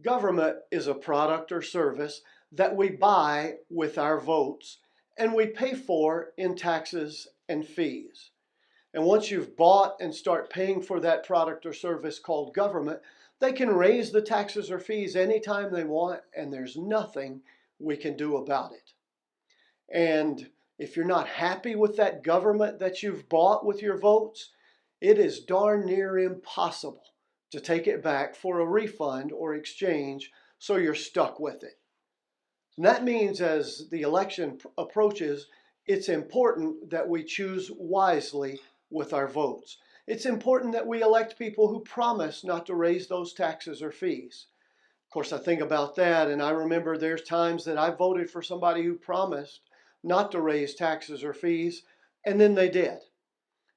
Government is a product or service that we buy with our votes and we pay for in taxes and fees. And once you've bought and start paying for that product or service called government, they can raise the taxes or fees anytime they want, and there's nothing we can do about it. And if you're not happy with that government that you've bought with your votes, it is darn near impossible to take it back for a refund or exchange, so you're stuck with it. And that means as the election approaches, it's important that we choose wisely with our votes. It's important that we elect people who promise not to raise those taxes or fees. Of course, I think about that and I remember there's times that I voted for somebody who promised not to raise taxes or fees, and then they did.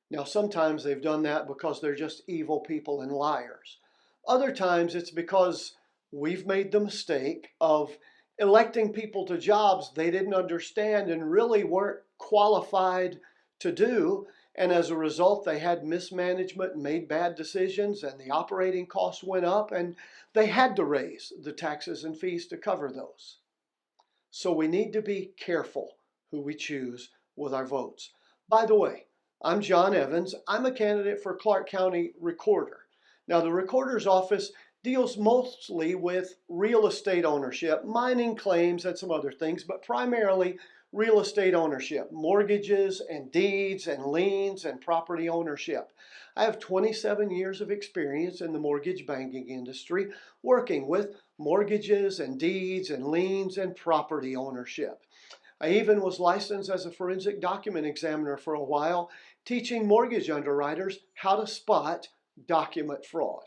Now, sometimes they've done that because they're just evil people and liars. Other times it's because we've made the mistake of electing people to jobs they didn't understand and really weren't qualified to do. And as a result, they had mismanagement and made bad decisions, and the operating costs went up, and they had to raise the taxes and fees to cover those. So we need to be careful who we choose with our votes. By the way, I'm John Evans. I'm a candidate for Clark County Recorder. Now, the Recorder's office deals mostly with real estate ownership, mining claims, and some other things, but primarily real estate ownership, mortgages and deeds and liens and property ownership. I have 27 years of experience in the mortgage banking industry, working with mortgages and deeds and liens and property ownership. I even was licensed as a forensic document examiner for a while, teaching mortgage underwriters how to spot document fraud.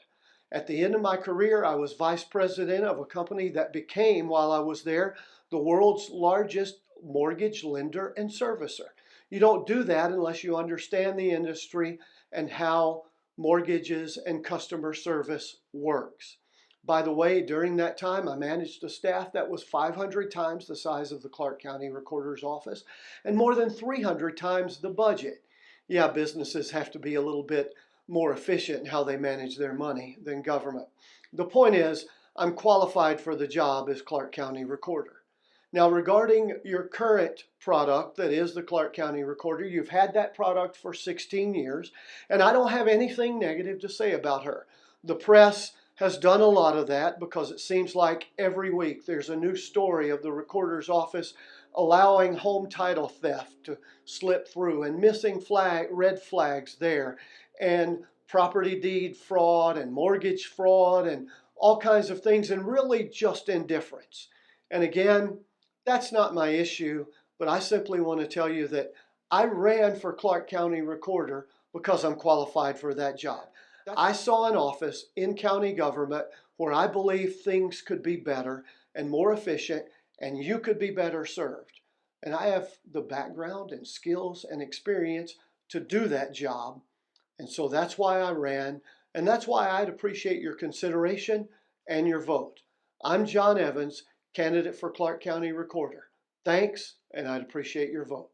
At the end of my career, I was vice president of a company that became, while I was there, the world's largest mortgage lender and servicer. You don't do that unless you understand the industry and how mortgages and customer service works. By the way, during that time, I managed a staff that was 500 times the size of the Clark County Recorder's office and more than 300 times the budget. Yeah, businesses have to be a little bit more efficient in how they manage their money than government. The point is, I'm qualified for the job as Clark County Recorder. Now, regarding your current product, that is the Clark County Recorder, you've had that product for 16 years, and I don't have anything negative to say about her. The press has done a lot of that because it seems like every week there's a new story of the Recorder's office allowing home title theft to slip through and missing red flags there, and property deed fraud and mortgage fraud and all kinds of things, and really just indifference. And again, that's not my issue, but I simply want to tell you that I ran for Clark County Recorder because I'm qualified for that job. I saw an office in county government where I believe things could be better and more efficient, and you could be better served. And I have the background and skills and experience to do that job. And so that's why I ran, and that's why I'd appreciate your consideration and your vote. I'm John Evans, candidate for Clark County Recorder. Thanks, and I'd appreciate your vote.